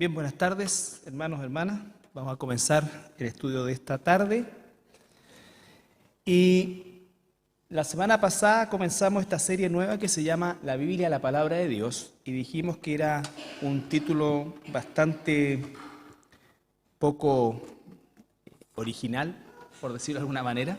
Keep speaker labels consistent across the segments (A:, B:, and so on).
A: Bien, buenas tardes, hermanos, hermanas. Vamos a comenzar el estudio de esta tarde. Y la semana pasada comenzamos esta serie nueva que se llama La Biblia, la Palabra de Dios. Y dijimos que era un título bastante poco original, por decirlo de alguna manera.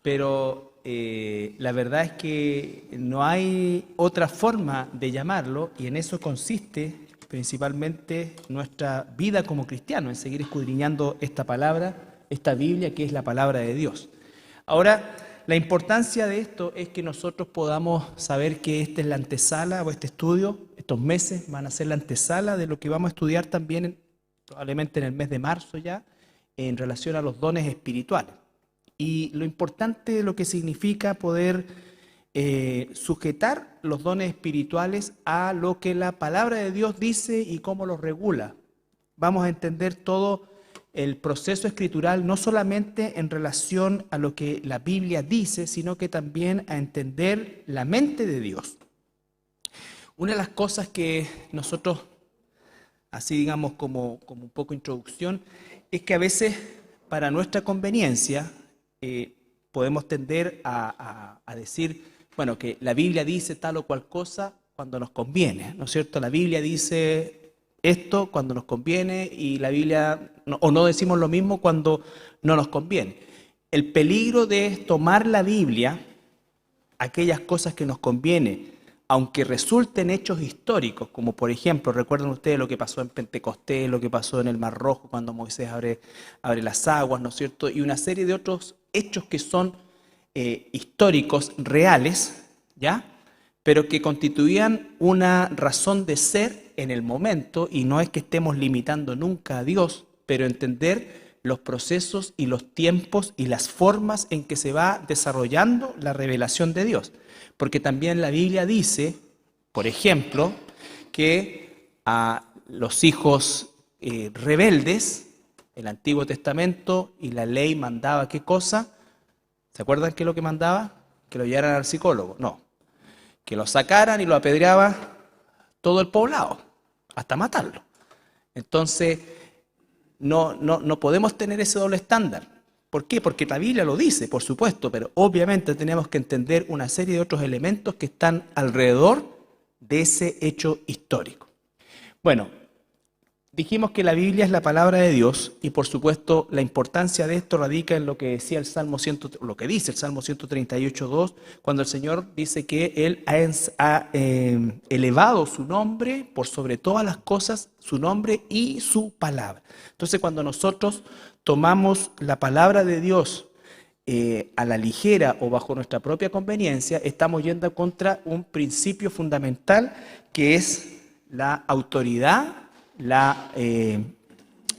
A: Pero la verdad es que no hay otra forma de llamarlo, y en eso consiste principalmente nuestra vida como cristianos, en seguir escudriñando esta palabra, esta Biblia que es la palabra de Dios. Ahora, la importancia de esto es que nosotros podamos saber que esta es la antesala, o este estudio, estos meses van a ser la antesala de lo que vamos a estudiar también probablemente en el mes de marzo ya, en relación a los dones espirituales. Y lo importante de lo que significa poder sujetar los dones espirituales a lo que la palabra de Dios dice y cómo los regula. Vamos a entender todo el proceso escritural, no solamente en relación a lo que la Biblia dice, sino que también a entender la mente de Dios. Una de las cosas que nosotros, así digamos como un poco introducción, es que a veces para nuestra conveniencia podemos tender a decir, bueno, que la Biblia dice tal o cual cosa cuando nos conviene, ¿no es cierto? La Biblia dice esto cuando nos conviene y la Biblia, o no decimos lo mismo cuando no nos conviene. El peligro de tomar la Biblia, aquellas cosas que nos conviene, aunque resulten hechos históricos, como por ejemplo, recuerden ustedes lo que pasó en Pentecostés, lo que pasó en el Mar Rojo cuando Moisés abre las aguas, ¿no es cierto? Y una serie de otros hechos que son históricos, reales, ¿ya? Pero que constituían una razón de ser en el momento, y no es que estemos limitando nunca a Dios, pero entender los procesos y los tiempos y las formas en que se va desarrollando la revelación de Dios. Porque también la Biblia dice, por ejemplo, que a los hijos rebeldes, el Antiguo Testamento y la ley mandaba ¿qué cosa? ¿Se acuerdan qué es lo que mandaba? Que lo llevaran al psicólogo. No, que lo sacaran y lo apedreaba todo el poblado, hasta matarlo. Entonces, no podemos tener ese doble estándar. ¿Por qué? Porque la Biblia lo dice, por supuesto, pero obviamente tenemos que entender una serie de otros elementos que están alrededor de ese hecho histórico. Bueno, dijimos que la Biblia es la palabra de Dios y por supuesto la importancia de esto radica en lo que decía lo que dice el Salmo 138:2, cuando el Señor dice que Él ha elevado su nombre por sobre todas las cosas, su nombre y su palabra. Entonces, cuando nosotros tomamos la palabra de Dios a la ligera o bajo nuestra propia conveniencia, estamos yendo contra un principio fundamental que es la autoridad, la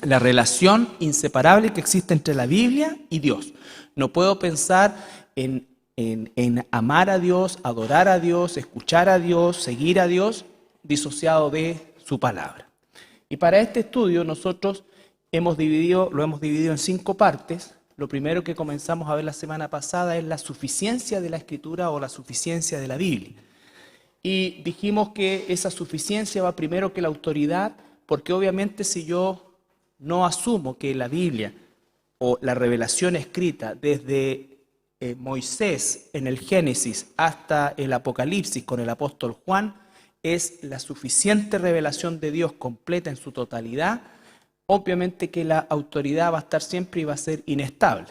A: relación inseparable que existe entre la Biblia y Dios. No puedo pensar en amar a Dios, adorar a Dios, escuchar a Dios, seguir a Dios, disociado de su palabra. Y para este estudio nosotros lo hemos dividido en 5 partes. Lo primero que comenzamos a ver la semana pasada es la suficiencia de la Escritura o la suficiencia de la Biblia. Y dijimos que esa suficiencia va primero que la autoridad, porque obviamente si yo no asumo que la Biblia o la revelación escrita desde Moisés en el Génesis hasta el Apocalipsis con el apóstol Juan es la suficiente revelación de Dios completa en su totalidad, obviamente que la autoridad va a estar siempre y va a ser inestable.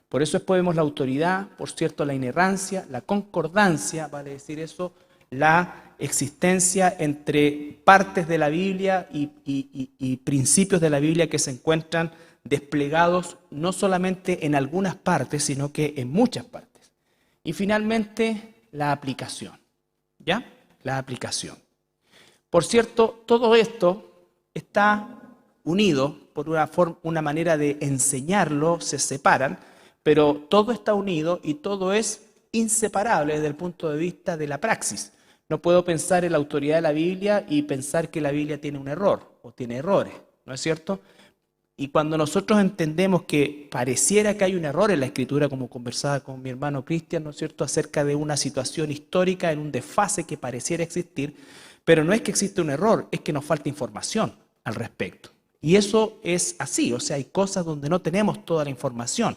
A: Por eso después vemos la autoridad, por cierto, la inerrancia, la concordancia, vale decir eso, la existencia entre partes de la Biblia y principios de la Biblia que se encuentran desplegados no solamente en algunas partes, sino que en muchas partes. Y finalmente, la aplicación, ¿ya? La aplicación. Por cierto, todo esto está unido por una manera de enseñarlo, se separan, pero todo está unido y todo es inseparable desde el punto de vista de la praxis. No puedo pensar en la autoridad de la Biblia y pensar que la Biblia tiene un error o tiene errores, ¿no es cierto? Y cuando nosotros entendemos que pareciera que hay un error en la Escritura, como conversaba con mi hermano Cristian, ¿no es cierto?, acerca de una situación histórica en un desfase que pareciera existir, pero no es que exista un error, es que nos falta información. al respecto. Y eso es así, o sea, hay cosas donde no tenemos toda la información,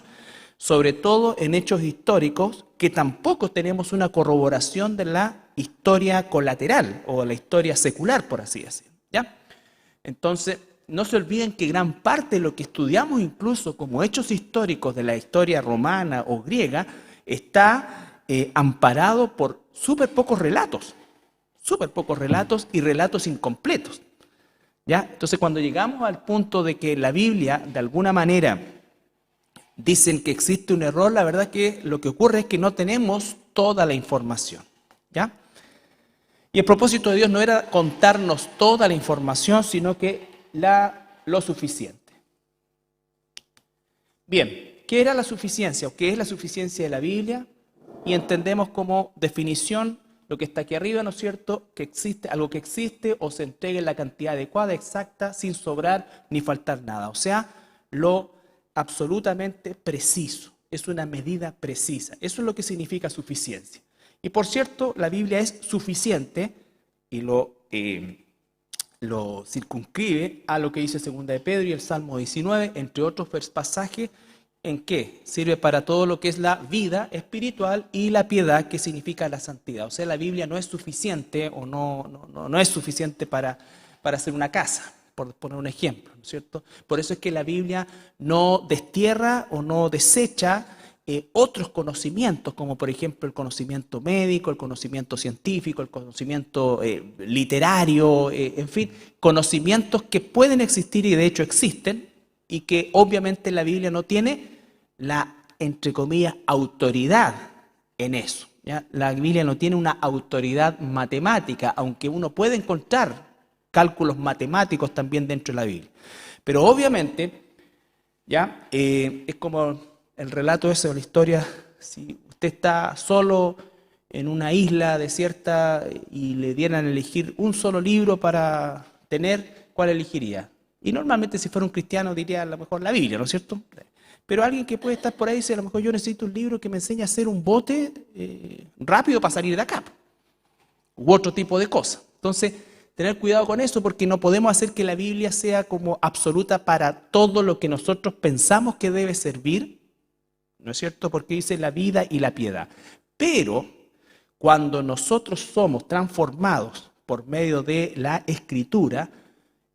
A: sobre todo en hechos históricos que tampoco tenemos una corroboración de la historia colateral o la historia secular, por así decirlo, ¿ya? Entonces, no se olviden que gran parte de lo que estudiamos incluso como hechos históricos de la historia romana o griega está amparado por súper pocos relatos y relatos incompletos, ¿ya? Entonces, cuando llegamos al punto de que la Biblia, de alguna manera, dicen que existe un error, la verdad que lo que ocurre es que no tenemos toda la información, ¿ya? Y el propósito de Dios no era contarnos toda la información, sino que lo suficiente. Bien, ¿qué era la suficiencia o qué es la suficiencia de la Biblia? Y entendemos como definición lo que está aquí arriba, ¿no es cierto? Que existe algo que existe o se entregue en la cantidad adecuada, exacta, sin sobrar ni faltar nada. O sea, lo absolutamente preciso. Es una medida precisa. Eso es lo que significa suficiencia. Y por cierto, la Biblia es suficiente y lo circunscribe a lo que dice 2 de Pedro y el Salmo 19, entre otros pasajes, en que sirve para todo lo que es la vida espiritual y la piedad, que significa la santidad. O sea, la Biblia no es suficiente o no es suficiente para hacer una casa, por poner un ejemplo, ¿no es cierto? Por eso es que la Biblia no destierra o no desecha otros conocimientos, como por ejemplo el conocimiento médico, el conocimiento científico, el conocimiento literario, en fin, conocimientos que pueden existir y de hecho existen, y que obviamente la Biblia no tiene la, entre comillas, autoridad en eso, ¿ya? La Biblia no tiene una autoridad matemática, aunque uno puede encontrar cálculos matemáticos también dentro de la Biblia. Pero obviamente, ¿ya? Es como el relato ese o la historia, si usted está solo en una isla desierta y le dieran a elegir un solo libro para tener, ¿cuál elegiría? Y normalmente si fuera un cristiano diría a lo mejor la Biblia, ¿no es cierto? Pero alguien que puede estar por ahí dice, a lo mejor yo necesito un libro que me enseñe a hacer un bote rápido para salir de acá, u otro tipo de cosas. Entonces, tener cuidado con eso porque no podemos hacer que la Biblia sea como absoluta para todo lo que nosotros pensamos que debe servir, ¿no es cierto? Porque dice la vida y la piedad. Pero cuando nosotros somos transformados por medio de la Escritura,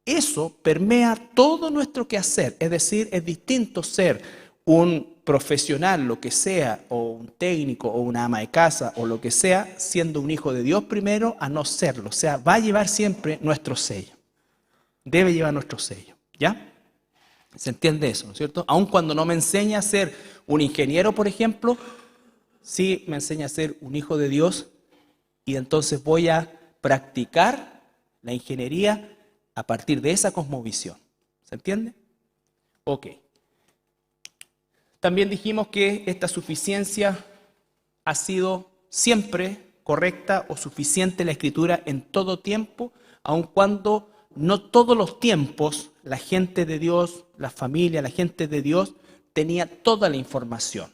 A: eso permea todo nuestro quehacer. Es decir, es distinto ser un profesional, lo que sea, o un técnico, o una ama de casa, o lo que sea, siendo un hijo de Dios primero, a no serlo. O sea, va a llevar siempre nuestro sello. Debe llevar nuestro sello, ¿ya? ¿Se entiende eso, no es cierto? Aun cuando no me enseña a ser un ingeniero, por ejemplo, sí me enseña a ser un hijo de Dios y entonces voy a practicar la ingeniería a partir de esa cosmovisión. ¿Se entiende? Ok. También dijimos que esta suficiencia ha sido siempre correcta o suficiente en la Escritura en todo tiempo, aun cuando no todos los tiempos la gente de Dios, la familia, la gente de Dios tenía toda la información.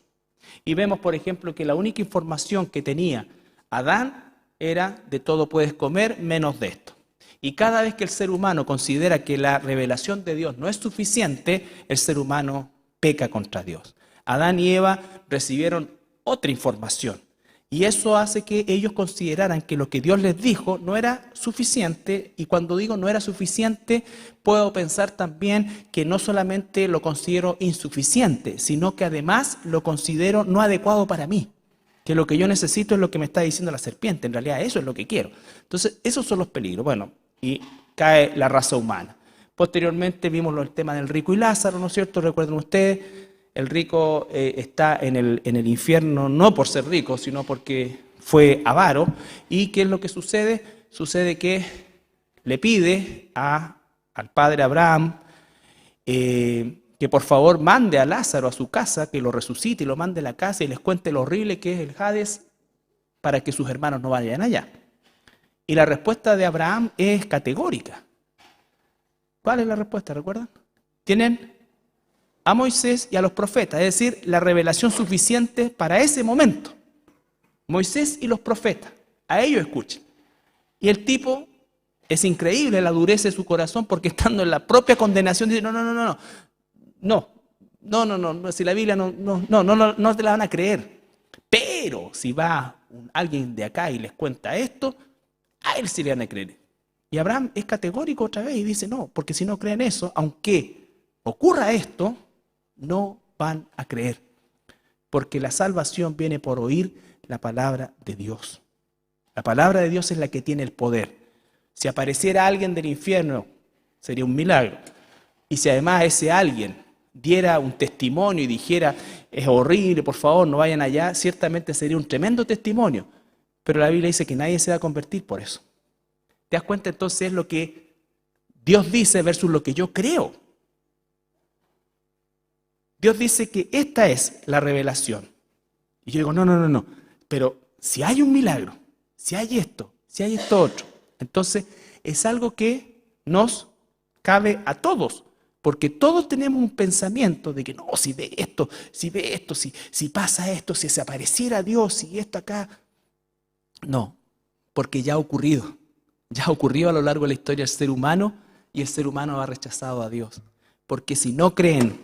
A: Y vemos, por ejemplo, que la única información que tenía Adán era de todo puedes comer menos de esto. Y cada vez que el ser humano considera que la revelación de Dios no es suficiente, el ser humano peca contra Dios. Adán y Eva recibieron otra información. Y eso hace que ellos consideraran que lo que Dios les dijo no era suficiente. Y cuando digo no era suficiente, puedo pensar también que no solamente lo considero insuficiente, sino que además lo considero no adecuado para mí. Que lo que yo necesito es lo que me está diciendo la serpiente. En realidad eso es lo que quiero. Entonces, esos son los peligros. Bueno, y cae la raza humana. Posteriormente vimos el tema del rico y Lázaro, ¿no es cierto? Recuerden ustedes, el rico está en el infierno no por ser rico, sino porque fue avaro. ¿Y qué es lo que sucede? Sucede que le pide al padre Abraham que por favor mande a Lázaro a su casa, que lo resucite y lo mande a la casa y les cuente lo horrible que es el Hades para que sus hermanos no vayan allá. Y la respuesta de Abraham es categórica. ¿Cuál es la respuesta? ¿Recuerdan? Tienen a Moisés y a los profetas, es decir, la revelación suficiente para ese momento. Moisés y los profetas, a ellos escuchen. Y el tipo Es increíble la dureza de su corazón porque estando en la propia condenación dice, no, si la Biblia no te la van a creer. Pero si va alguien de acá y les cuenta esto, a él sí le van a creer. Y Abraham es categórico otra vez y dice, no, porque si no creen eso, aunque ocurra esto, no van a creer. Porque la salvación viene por oír la palabra de Dios. La palabra de Dios es la que tiene el poder. Si apareciera alguien del infierno, sería un milagro. Y si además ese alguien diera un testimonio y dijera, es horrible, por favor, no vayan allá, ciertamente sería un tremendo testimonio. Pero la Biblia dice que nadie se va a convertir por eso. ¿Te das cuenta entonces es lo que Dios dice versus lo que yo creo? Dios dice que esta es la revelación. Y yo digo, no. Pero si hay un milagro, si hay esto otro, entonces es algo que nos cabe a todos. Porque todos tenemos un pensamiento de que no, si ve esto, si pasa esto, si se apareciera Dios, si esto acá. No, porque ya ha ocurrido. Ya ha ocurrido a lo largo de la historia del ser humano y el ser humano ha rechazado a Dios. Porque si no creen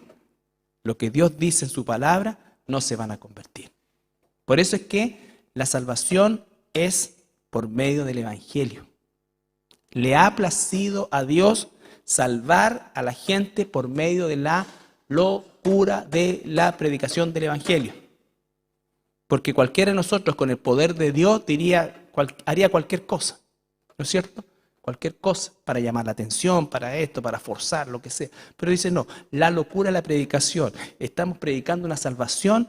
A: lo que Dios dice en su palabra, no se van a convertir. Por eso es que la salvación es por medio del Evangelio. Le ha placido a Dios salvar a la gente por medio de la locura de la predicación del Evangelio. Porque cualquiera de nosotros con el poder de Dios haría cualquier cosa, ¿no es cierto? Cualquier cosa para llamar la atención, para esto, para forzar, lo que sea. Pero dice no, la locura de la predicación. Estamos predicando una salvación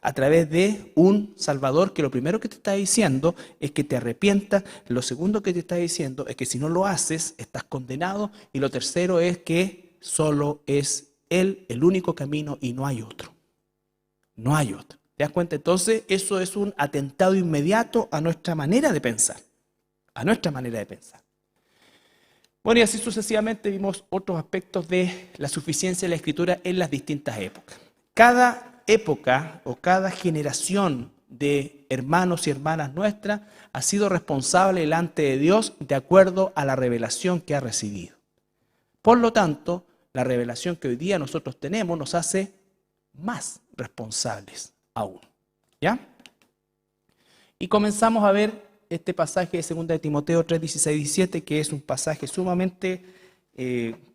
A: a través de un Salvador que lo primero que te está diciendo es que te arrepientas, lo segundo que te está diciendo es que si no lo haces estás condenado y lo tercero es que solo es Él el único camino y no hay otro. No hay otro. ¿Te das cuenta? Entonces eso es un atentado inmediato a nuestra manera de pensar. A nuestra manera de pensar. Bueno, y así sucesivamente vimos otros aspectos de la suficiencia de la Escritura en las distintas épocas. Cada época o cada generación de hermanos y hermanas nuestras ha sido responsable delante de Dios de acuerdo a la revelación que ha recibido. Por lo tanto, la revelación que hoy día nosotros tenemos nos hace más responsables aún. ¿Ya? Y comenzamos a ver este pasaje de 2 de Timoteo 3, 16, 17, que es un pasaje sumamente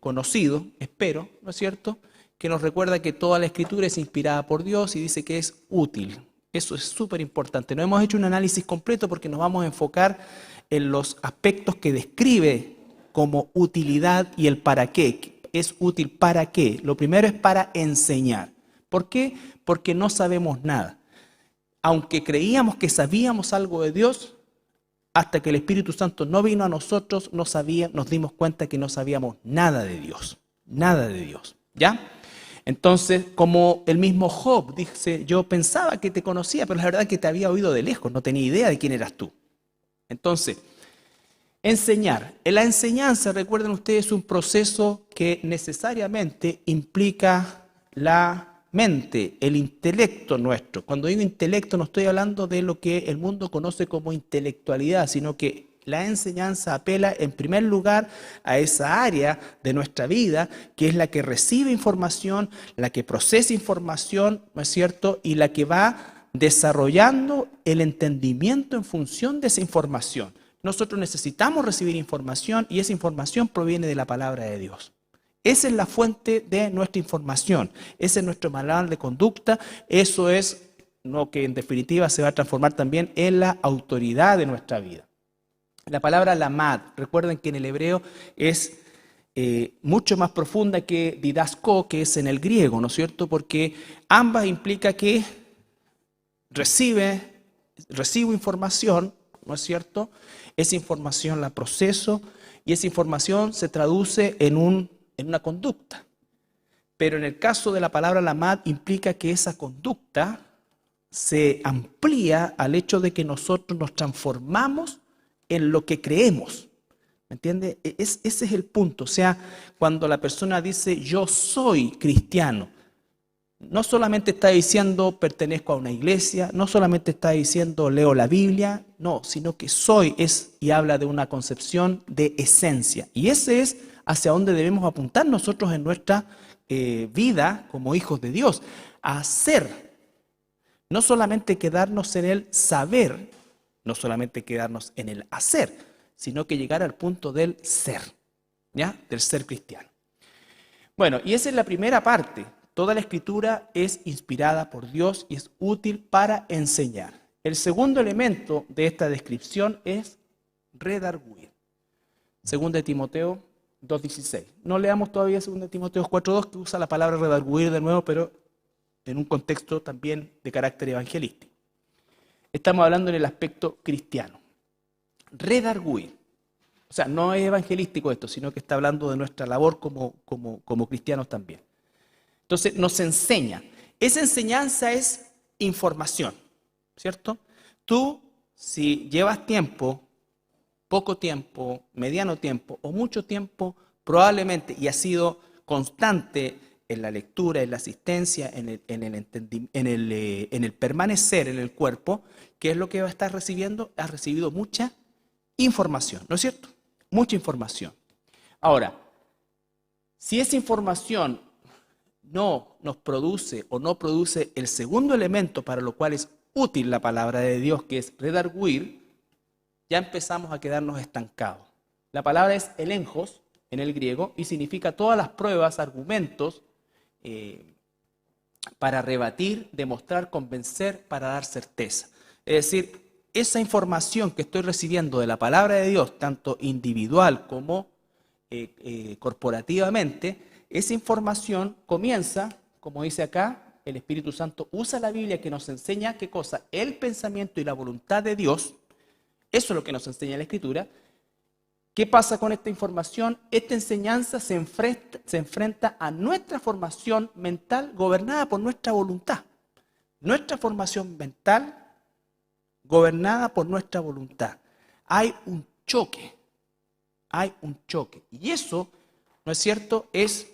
A: conocido, espero, ¿no es cierto?, que nos recuerda que toda la Escritura es inspirada por Dios y dice que es útil. Eso es súper importante. No hemos hecho un análisis completo porque nos vamos a enfocar en los aspectos que describe como utilidad y el para qué. ¿Es útil para qué? Lo primero es para enseñar. ¿Por qué? Porque no sabemos nada. Aunque creíamos que sabíamos algo de Dios, hasta que el Espíritu Santo no vino a nosotros, nos dimos cuenta que no sabíamos nada de Dios. Nada de Dios. ¿Ya? Entonces, como el mismo Job dice, yo pensaba que te conocía, pero la verdad es que te había oído de lejos, no tenía idea de quién eras tú. Entonces, enseñar. En la enseñanza, recuerden ustedes, es un proceso que necesariamente implica la mente, el intelecto nuestro. Cuando digo intelecto no estoy hablando de lo que el mundo conoce como intelectualidad, sino que la enseñanza apela en primer lugar a esa área de nuestra vida que es la que recibe información, la que procesa información, ¿no es cierto? Y la que va desarrollando el entendimiento en función de esa información. Nosotros necesitamos recibir información y esa información proviene de la palabra de Dios. Esa es la fuente de nuestra información, ese es nuestro manual de conducta, eso es lo que en definitiva se va a transformar también en la autoridad de nuestra vida. La palabra lamad, recuerden que en el hebreo es mucho más profunda que didasko, que es en el griego, ¿no es cierto? Porque ambas implica que recibo información, ¿no es cierto? Esa información la proceso y esa información se traduce en una conducta. Pero en el caso de la palabra lamad implica que esa conducta se amplía al hecho de que nosotros nos transformamos en lo que creemos. ¿Me entiende? Ese es el punto. O sea, cuando la persona dice yo soy cristiano, no solamente está diciendo pertenezco a una iglesia, no solamente está diciendo leo la Biblia, no, sino que soy y habla de una concepción de esencia. Y ese es hacia donde debemos apuntar nosotros en nuestra vida como hijos de Dios, a ser, no solamente quedarnos en el saber, no solamente quedarnos en el hacer, sino que llegar al punto del ser, ¿ya? Del ser cristiano. Bueno, y esa es la primera parte. Toda la Escritura es inspirada por Dios y es útil para enseñar. El segundo elemento de esta descripción es redarguir. 2 Timoteo 2:16. No leamos todavía 2 Timoteo 4:2, que usa la palabra redarguir de nuevo, pero en un contexto también de carácter evangelístico. Estamos hablando en el aspecto cristiano. Redarguir. O sea, no es evangelístico esto, sino que está hablando de nuestra labor como cristianos también. Entonces, nos enseña. Esa enseñanza es información, ¿cierto? Tú, si llevas tiempo, poco tiempo, mediano tiempo o mucho tiempo, probablemente, y has sido constante en la lectura, en la asistencia, en el permanecer en el cuerpo, ¿qué es lo que vas a estar recibiendo? Has recibido mucha información, ¿no es cierto? Mucha información. Ahora, si esa información no nos produce o no produce el segundo elemento para lo cual es útil la palabra de Dios, que es redarguir, ya empezamos a quedarnos estancados. La palabra es elenjos en el griego y significa todas las pruebas, argumentos para rebatir, demostrar, convencer, para dar certeza. Es decir, esa información que estoy recibiendo de la palabra de Dios, tanto individual como corporativamente, esa información comienza, como dice acá, el Espíritu Santo usa la Biblia que nos enseña qué cosa, el pensamiento y la voluntad de Dios. Eso es lo que nos enseña la Escritura. ¿Qué pasa con esta información? Esta enseñanza se enfrenta a nuestra formación mental gobernada por nuestra voluntad. Nuestra formación mental gobernada por nuestra voluntad. Hay un choque. Y eso, ¿no es cierto?, es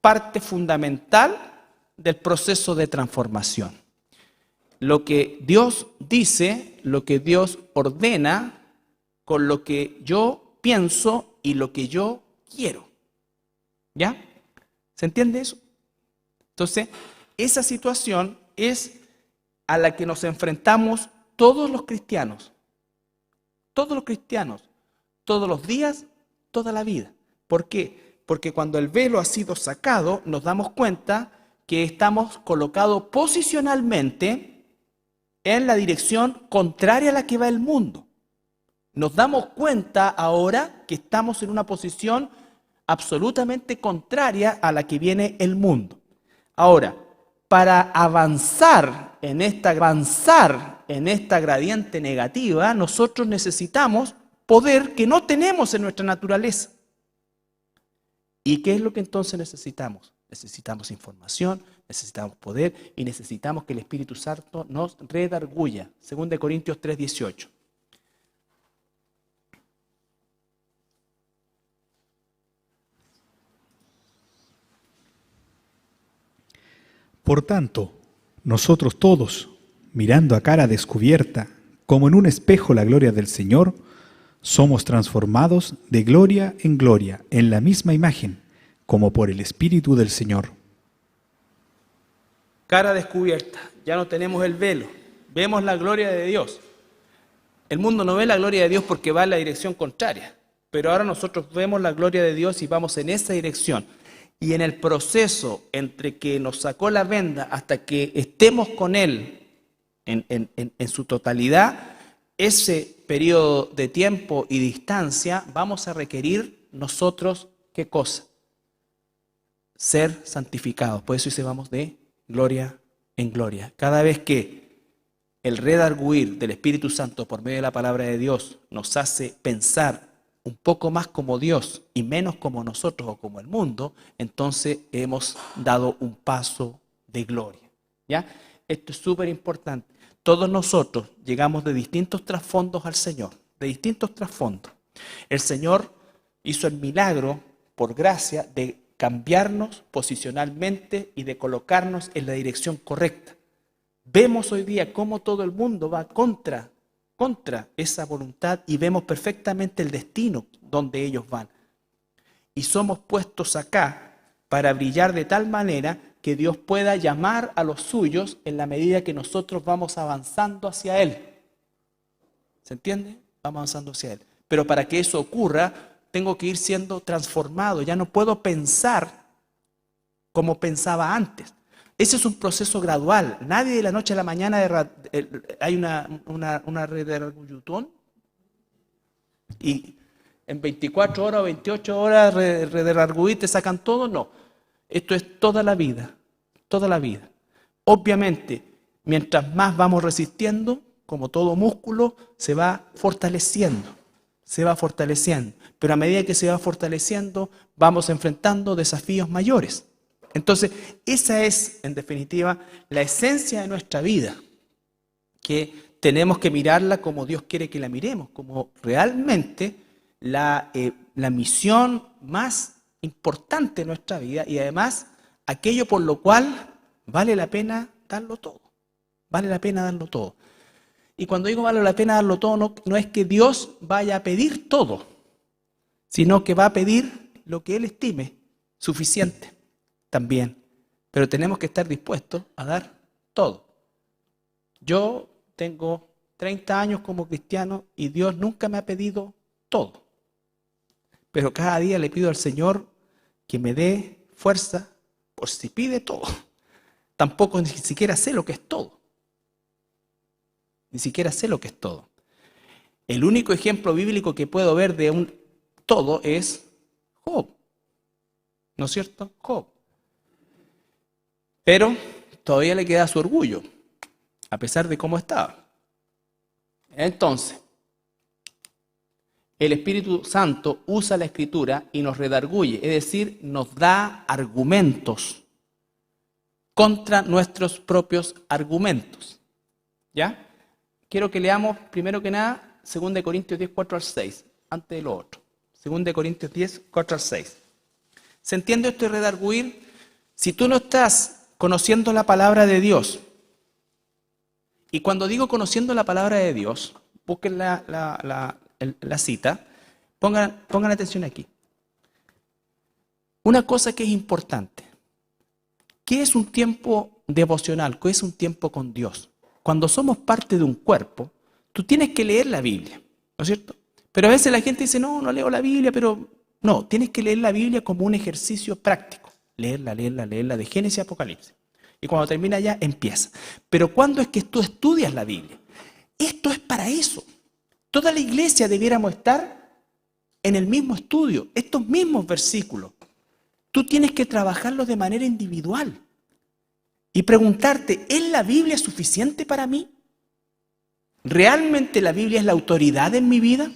A: parte fundamental del proceso de transformación. Lo que Dios dice, lo que Dios ordena, con lo que yo pienso y lo que yo quiero. ¿Ya? ¿Se entiende eso? Entonces, esa situación es a la que nos enfrentamos todos los cristianos. Todos los cristianos. Todos los días, toda la vida. ¿Por qué? Porque cuando el velo ha sido sacado, nos damos cuenta que estamos colocados posicionalmente en la dirección contraria a la que va el mundo. Nos damos cuenta ahora que estamos en una posición absolutamente contraria a la que viene el mundo. Ahora, para avanzar en esta gradiente negativa, nosotros necesitamos poder que no tenemos en nuestra naturaleza. ¿Y qué es lo que entonces necesitamos? Necesitamos información, necesitamos poder y necesitamos que el Espíritu Santo nos redarguya. 2 Corintios 3:18.
B: Por tanto, nosotros todos, mirando a cara descubierta, como en un espejo la gloria del Señor, somos transformados de gloria en gloria en la misma imagen, como por el Espíritu del Señor.
A: Cara descubierta, ya no tenemos el velo, vemos la gloria de Dios. El mundo no ve la gloria de Dios porque va en la dirección contraria, pero ahora nosotros vemos la gloria de Dios y vamos en esa dirección. Y en el proceso entre que nos sacó la venda hasta que estemos con Él en su totalidad, ese periodo de tiempo y distancia vamos a requerir nosotros, ¿qué cosa? Ser santificados. Por eso dice vamos de gloria en gloria. Cada vez que el redarguir del Espíritu Santo por medio de la palabra de Dios nos hace pensar un poco más como Dios y menos como nosotros o como el mundo, entonces hemos dado un paso de gloria. ¿Ya? Esto es súper importante. Todos nosotros llegamos de distintos trasfondos al Señor, de distintos trasfondos. El Señor hizo el milagro, por gracia, de cambiarnos posicionalmente y de colocarnos en la dirección correcta. Vemos hoy día cómo todo el mundo va contra esa voluntad y vemos perfectamente el destino donde ellos van. Y somos puestos acá para brillar de tal manera que Dios pueda llamar a los suyos en la medida que nosotros vamos avanzando hacia Él. ¿Se entiende? Vamos avanzando hacia Él. Pero para que eso ocurra, tengo que ir siendo transformado. Ya no puedo pensar como pensaba antes. Ese es un proceso gradual. Nadie de la noche a la mañana hay una redarguyutón y en 24 horas o 28 horas redarguyí te sacan todo. No. Esto es toda la vida. Toda la vida. Obviamente, mientras más vamos resistiendo, como todo músculo, se va fortaleciendo. Se va fortaleciendo. Pero a medida que se va fortaleciendo, vamos enfrentando desafíos mayores. Entonces, esa es, en definitiva, la esencia de nuestra vida, que tenemos que mirarla como Dios quiere que la miremos, como realmente la misión más importante de nuestra vida y además aquello por lo cual vale la pena darlo todo. Vale la pena darlo todo. Y cuando digo vale la pena darlo todo, no es que Dios vaya a pedir todo, sino que va a pedir lo que Él estime suficiente también. Pero tenemos que estar dispuestos a dar todo. Yo tengo 30 años como cristiano y Dios nunca me ha pedido todo. Pero cada día le pido al Señor que me dé fuerza por si pide todo. Tampoco ni siquiera sé lo que es todo. Ni siquiera sé lo que es todo. El único ejemplo bíblico que puedo ver de un todo es Job. ¿No es cierto? Job. Pero todavía le queda su orgullo, a pesar de cómo estaba. Entonces, el Espíritu Santo usa la Escritura y nos redarguye, es decir, nos da argumentos contra nuestros propios argumentos. ¿Ya? Quiero que leamos, primero que nada, 2 Corintios 10, 4 al 6, antes de lo otro. 2 Corintios 10, 4 al 6. ¿Se entiende esto de redarguir? Si tú no estás conociendo la palabra de Dios, y cuando digo conociendo la palabra de Dios, busquen la cita, pongan atención aquí. Una cosa que es importante, ¿qué es un tiempo devocional? ¿Qué es un tiempo con Dios? Cuando somos parte de un cuerpo, tú tienes que leer la Biblia, ¿no es cierto? Pero a veces la gente dice, no leo la Biblia, pero no, tienes que leer la Biblia como un ejercicio práctico. Leerla, de Génesis a Apocalipsis. Y cuando termina ya, empieza. Pero ¿cuándo es que tú estudias la Biblia? Esto es para eso. Toda la iglesia debiéramos estar en el mismo estudio, estos mismos versículos. Tú tienes que trabajarlos de manera individual. Y preguntarte, ¿es la Biblia suficiente para mí? ¿Realmente la Biblia es la autoridad en mi vida?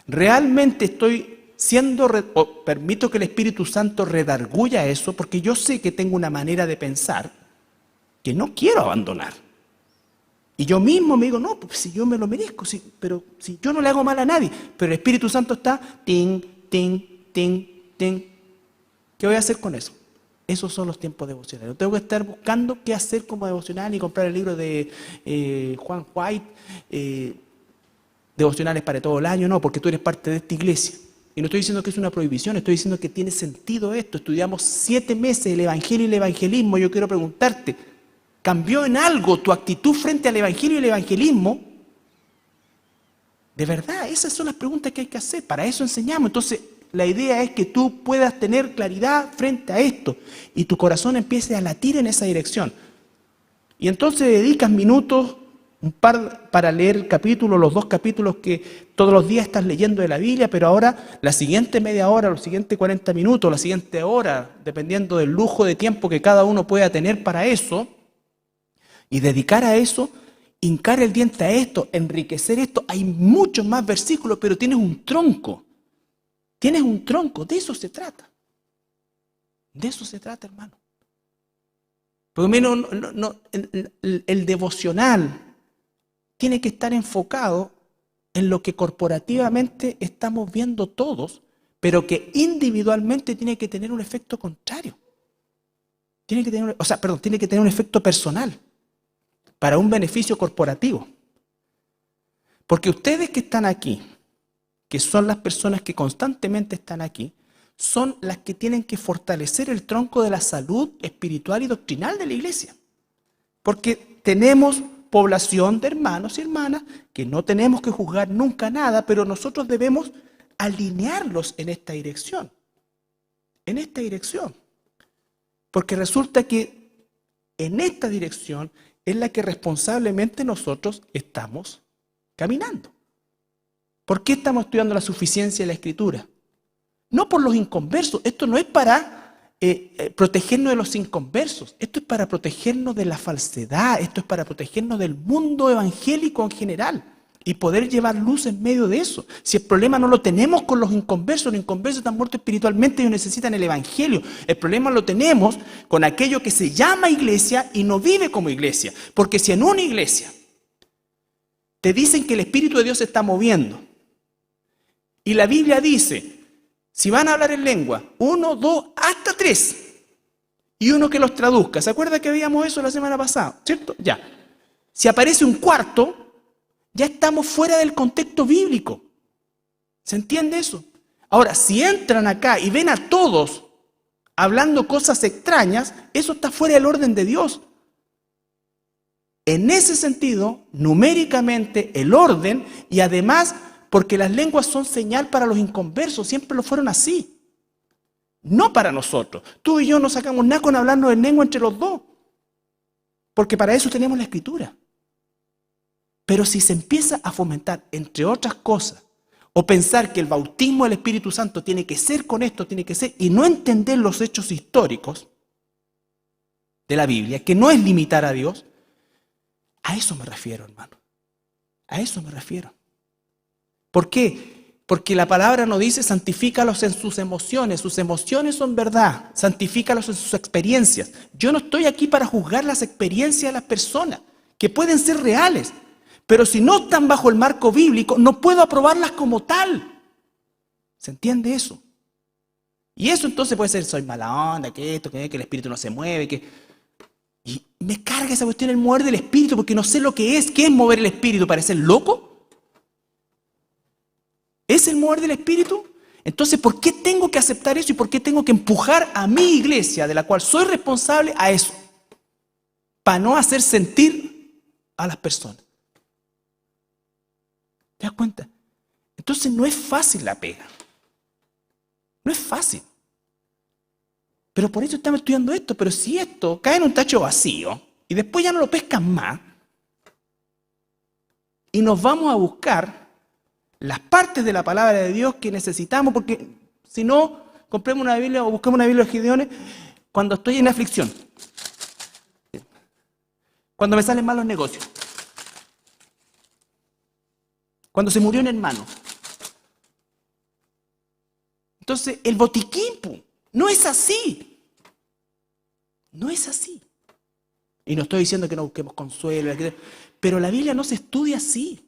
A: ¿Realmente estoy o permito que el Espíritu Santo redarguya eso? Porque yo sé que tengo una manera de pensar que no quiero abandonar. Y yo mismo me digo, no, pues si yo me lo merezco, pero si yo no le hago mal a nadie. Pero el Espíritu Santo está, ting, ting, ting, ting. ¿Qué voy a hacer con eso? Esos son los tiempos devocionales. No tengo que estar buscando qué hacer como devocional y comprar el libro de Juan White, devocionales para todo el año. No, porque tú eres parte de esta iglesia. Y no estoy diciendo que es una prohibición, estoy diciendo que tiene sentido esto. Estudiamos 7 meses el Evangelio y el evangelismo. Yo quiero preguntarte, ¿cambió en algo tu actitud frente al Evangelio y el evangelismo? De verdad, esas son las preguntas que hay que hacer. Para eso enseñamos. Entonces, la idea es que tú puedas tener claridad frente a esto y tu corazón empiece a latir en esa dirección. Y entonces dedicas minutos, un par para leer el capítulo, los 2 capítulos que todos los días estás leyendo de la Biblia, pero ahora la siguiente media hora, los siguientes 40 minutos, la siguiente hora, dependiendo del lujo de tiempo que cada uno pueda tener para eso, y dedicar a eso, hincar el diente a esto, enriquecer esto. Hay muchos más versículos, pero tienes un tronco. Tienes un tronco, de eso se trata. De eso se trata, hermano. Porque el devocional tiene que estar enfocado en lo que corporativamente estamos viendo todos, pero que individualmente tiene que tener un efecto contrario. Tiene que tener un efecto personal para un beneficio corporativo. Porque ustedes que están aquí, que son las personas que constantemente están aquí, son las que tienen que fortalecer el tronco de la salud espiritual y doctrinal de la iglesia. Porque tenemos población de hermanos y hermanas que no tenemos que juzgar nunca nada, pero nosotros debemos alinearlos en esta dirección. En esta dirección. Porque resulta que en esta dirección es la que responsablemente nosotros estamos caminando. ¿Por qué estamos estudiando la suficiencia de la Escritura? No por los inconversos. Esto no es para protegernos de los inconversos. Esto es para protegernos de la falsedad. Esto es para protegernos del mundo evangélico en general y poder llevar luz en medio de eso. Si el problema no lo tenemos con los inconversos están muertos espiritualmente y ellos necesitan el evangelio. El problema lo tenemos con aquello que se llama iglesia y no vive como iglesia. Porque si en una iglesia te dicen que el Espíritu de Dios se está moviendo y la Biblia dice, si van a hablar en lengua, 1, 2, hasta 3, y uno que los traduzca. ¿Se acuerda que veíamos eso la semana pasada? ¿Cierto? Ya. Si aparece un cuarto, ya estamos fuera del contexto bíblico. ¿Se entiende eso? Ahora, si entran acá y ven a todos hablando cosas extrañas, eso está fuera del orden de Dios. En ese sentido, numéricamente, el orden, y además, porque las lenguas son señal para los inconversos, siempre lo fueron así. No para nosotros. Tú y yo no sacamos nada con hablarnos en lengua entre los dos. Porque para eso tenemos la Escritura. Pero si se empieza a fomentar, entre otras cosas, o pensar que el bautismo del Espíritu Santo tiene que ser con esto, tiene que ser, y no entender los hechos históricos de la Biblia, que no es limitar a Dios, a eso me refiero, hermano. A eso me refiero. ¿Por qué? Porque la palabra nos dice, santifícalos en sus emociones son verdad, santifícalos en sus experiencias. Yo no estoy aquí para juzgar las experiencias de las personas, que pueden ser reales, pero si no están bajo el marco bíblico, no puedo aprobarlas como tal. ¿Se entiende eso? Y eso entonces puede ser, soy mala onda, que esto, que el espíritu no se mueve, y me carga esa cuestión, el mover del espíritu, porque no sé lo que es. ¿Qué es mover el espíritu? ¿Parecer loco? ¿Es el mover del espíritu? Entonces, ¿por qué tengo que aceptar eso y por qué tengo que empujar a mi iglesia, de la cual soy responsable, a eso? Para no hacer sentir a las personas. ¿Te das cuenta? Entonces no es fácil la pega. No es fácil. Pero por eso estamos estudiando esto. Pero si esto cae en un tacho vacío y después ya no lo pescan más, y nos vamos a buscar las partes de la palabra de Dios que necesitamos, porque si no, compremos una Biblia o busquemos una Biblia de Gideones cuando estoy en aflicción, cuando me salen mal los negocios, cuando se murió un hermano. Entonces, el botiquín no es así. No es así. Y no estoy diciendo que no busquemos consuelo, pero la Biblia no se estudia así.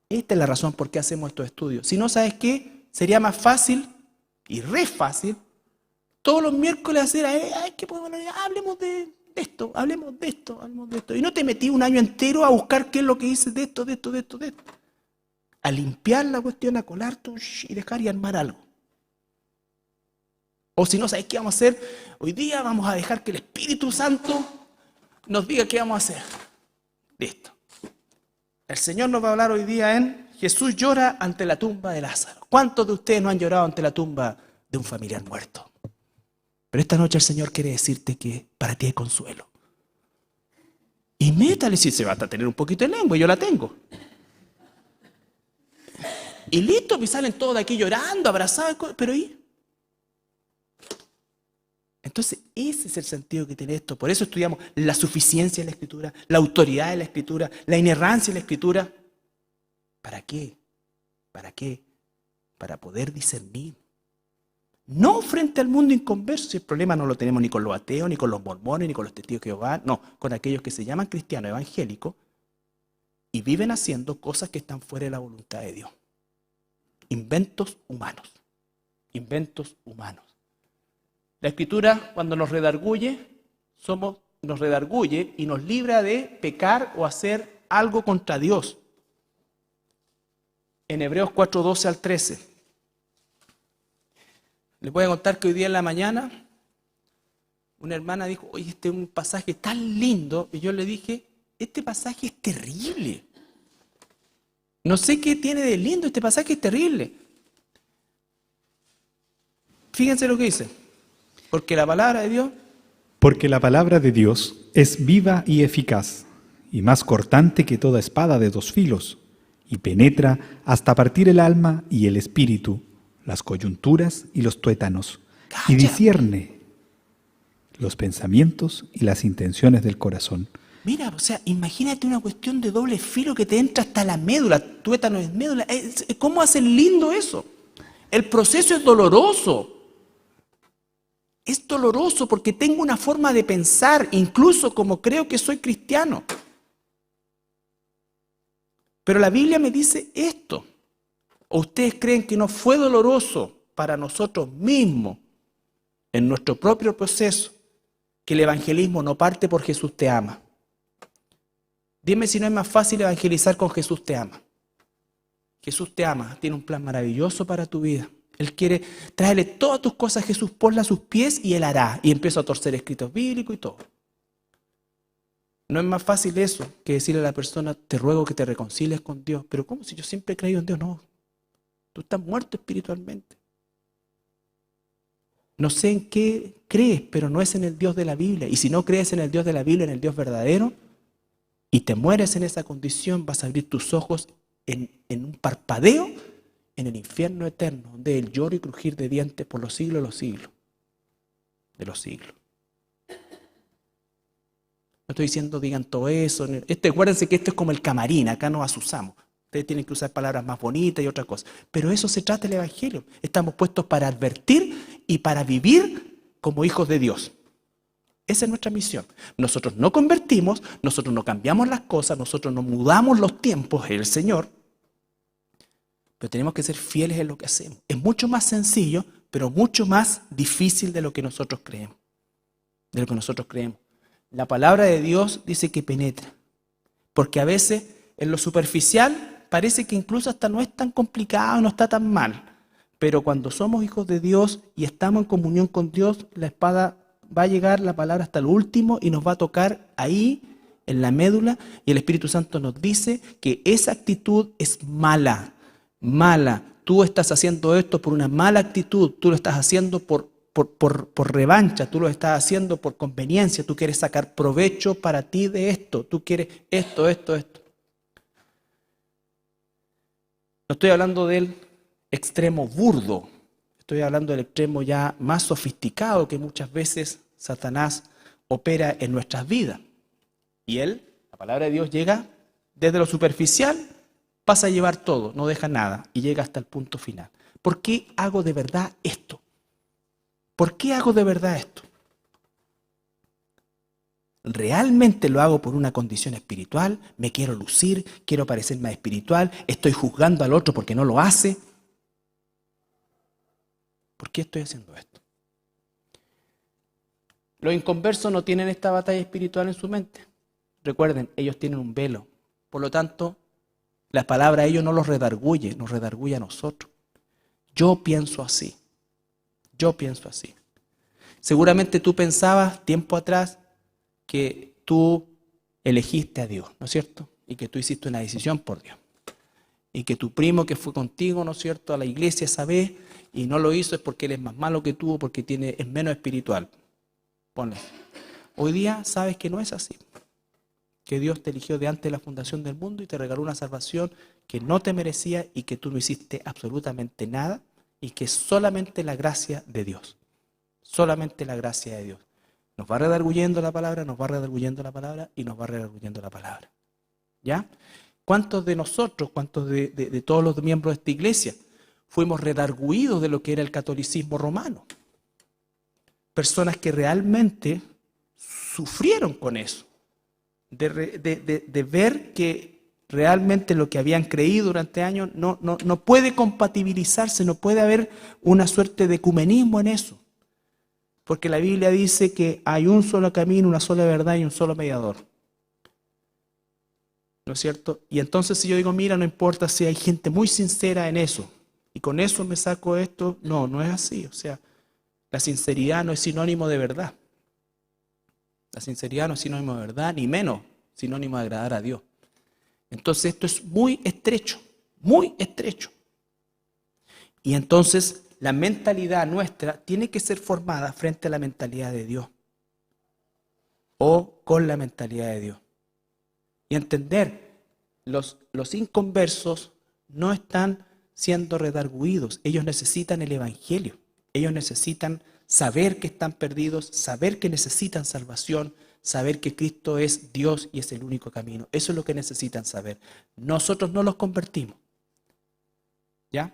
A: Esta es la razón por qué hacemos estos estudios. Si no, ¿sabes qué? Sería más fácil y re fácil todos los miércoles hacer, hablemos de esto, hablemos de esto, hablemos de esto. Y no te metí un año entero a buscar qué es lo que dices de esto. A limpiar la cuestión, a colar todo y dejar y armar algo. O si no, ¿sabes qué vamos a hacer? Hoy día vamos a dejar que el Espíritu Santo nos diga qué vamos a hacer. Listo. El Señor nos va a hablar hoy día en Jesús llora ante la tumba de Lázaro. ¿Cuántos de ustedes no han llorado ante la tumba de un familiar muerto? Pero esta noche el Señor quiere decirte que para ti hay consuelo. Y métale si se va a tener un poquito de lengua, yo la tengo. Y listo, pues salen todos de aquí llorando, abrazados, pero ¿y? Entonces, ese es el sentido que tiene esto. Por eso estudiamos la suficiencia de la Escritura, la autoridad de la Escritura, la inerrancia de la Escritura. ¿Para qué? ¿Para qué? Para poder discernir. No frente al mundo inconverso, si el problema no lo tenemos ni con los ateos, ni con los mormones, ni con los testigos de Jehová, no, con aquellos que se llaman cristianos evangélicos y viven haciendo cosas que están fuera de la voluntad de Dios. inventos humanos. Inventos humanos. La Escritura, cuando nos redarguye y nos libra de pecar o hacer algo contra Dios. En Hebreos 4:12 al 13. Les voy a contar que hoy día en la mañana una hermana dijo, oye, este es un pasaje tan lindo, y yo le dije, este pasaje es terrible. No sé qué tiene de lindo, este pasaje es terrible. Fíjense lo que dice. Porque la palabra de Dios
B: es viva y eficaz, y más cortante que toda espada de dos filos, y penetra hasta partir el alma y el espíritu, las coyunturas y los tuétanos, y discierne los pensamientos y las intenciones del corazón.
A: Mira, o sea, imagínate una cuestión de doble filo que te entra hasta la médula, tuétano es médula. ¿Cómo hace lindo eso? El proceso es doloroso. Es doloroso porque tengo una forma de pensar, incluso como creo que soy cristiano. Pero la Biblia me dice esto. ¿O ustedes creen que no fue doloroso para nosotros mismos, en nuestro propio proceso, que el evangelismo no parte por Jesús te ama? Dime si no es más fácil evangelizar con Jesús te ama. Jesús te ama, tiene un plan maravilloso para tu vida. Él quiere traerle todas tus cosas a Jesús, ponla a sus pies y Él hará. Y empiezo a torcer escritos bíblicos y todo. No es más fácil eso que decirle a la persona, te ruego que te reconcilies con Dios. Pero ¿cómo si yo siempre he creído en Dios? No, tú estás muerto espiritualmente. No sé en qué crees, pero no es en el Dios de la Biblia. Y si no crees en el Dios de la Biblia, en el Dios verdadero, y te mueres en esa condición, vas a abrir tus ojos en un parpadeo en el infierno eterno, donde el lloro y crujir de dientes por los siglos de los siglos. De los siglos. No estoy diciendo digan todo eso. Acuérdense que esto es como el camarín, acá nos asusamos. Ustedes tienen que usar palabras más bonitas y otras cosas. Pero eso se trata del Evangelio. Estamos puestos para advertir y para vivir como hijos de Dios. Esa es nuestra misión. Nosotros no convertimos, nosotros no cambiamos las cosas, nosotros no mudamos los tiempos, el Señor. Pero tenemos que ser fieles en lo que hacemos. Es mucho más sencillo, pero mucho más difícil de lo que nosotros creemos. De lo que nosotros creemos. La palabra de Dios dice que penetra. Porque a veces en lo superficial parece que incluso hasta no es tan complicado, no está tan mal. Pero cuando somos hijos de Dios y estamos en comunión con Dios, la espada va a llegar, la palabra hasta lo último y nos va a tocar ahí, en la médula. Y el Espíritu Santo nos dice que esa actitud es mala. Mala. Tú estás haciendo esto por una mala actitud. Tú lo estás haciendo por revancha. Tú lo estás haciendo por conveniencia. Tú quieres sacar provecho para ti de esto. Tú quieres esto. No estoy hablando del extremo burdo. Estoy hablando del extremo ya más sofisticado que muchas veces Satanás opera en nuestras vidas. Y él, la palabra de Dios, llega desde lo superficial, pasa a llevar todo, no deja nada y llega hasta el punto final. ¿Por qué hago de verdad esto? ¿Por qué hago de verdad esto? ¿Realmente lo hago por una condición espiritual? ¿Me quiero lucir? ¿Quiero parecer más espiritual? ¿Estoy juzgando al otro porque no lo hace? ¿Por qué estoy haciendo esto? Los inconversos no tienen esta batalla espiritual en su mente. Recuerden, ellos tienen un velo. Por lo tanto, la palabra a ellos no los redarguye, nos redarguye a nosotros. Yo pienso así. Seguramente tú pensabas tiempo atrás que tú elegiste a Dios, ¿no es cierto? Y que tú hiciste una decisión por Dios. Y que tu primo que fue contigo, ¿no es cierto?, a la iglesia esa vez y no lo hizo es porque él es más malo que tú o porque es menos espiritual. Ponle. Hoy día sabes que no es así. Que Dios te eligió de antes de la fundación del mundo y te regaló una salvación que no te merecía y que tú no hiciste absolutamente nada y que es solamente la gracia de Dios. Solamente la gracia de Dios. Nos va redarguyendo la palabra, nos va redarguyendo la palabra y nos va redarguyendo la palabra. ¿Ya? ¿Cuántos de nosotros, cuántos de todos los miembros de esta iglesia fuimos redarguidos de lo que era el catolicismo romano? Personas que realmente sufrieron con eso. De ver que realmente lo que habían creído durante años no puede compatibilizarse, no puede haber una suerte de ecumenismo en eso. Porque la Biblia dice que hay un solo camino, una sola verdad y un solo mediador. ¿No es cierto? Y entonces si yo digo, mira, no importa si hay gente muy sincera en eso, y con eso me saco esto, no es así. O sea, la sinceridad no es sinónimo de verdad. La sinceridad no es sinónimo de verdad, ni menos sinónimo de agradar a Dios. Entonces esto es muy estrecho, muy estrecho. Y entonces la mentalidad nuestra tiene que ser formada frente a la mentalidad de Dios o con la mentalidad de Dios. Y entender, los inconversos no están siendo redarguidos, ellos necesitan el Evangelio, ellos necesitan saber que están perdidos, saber que necesitan salvación, saber que Cristo es Dios y es el único camino. Eso es lo que necesitan saber. Nosotros no los convertimos. ¿Ya?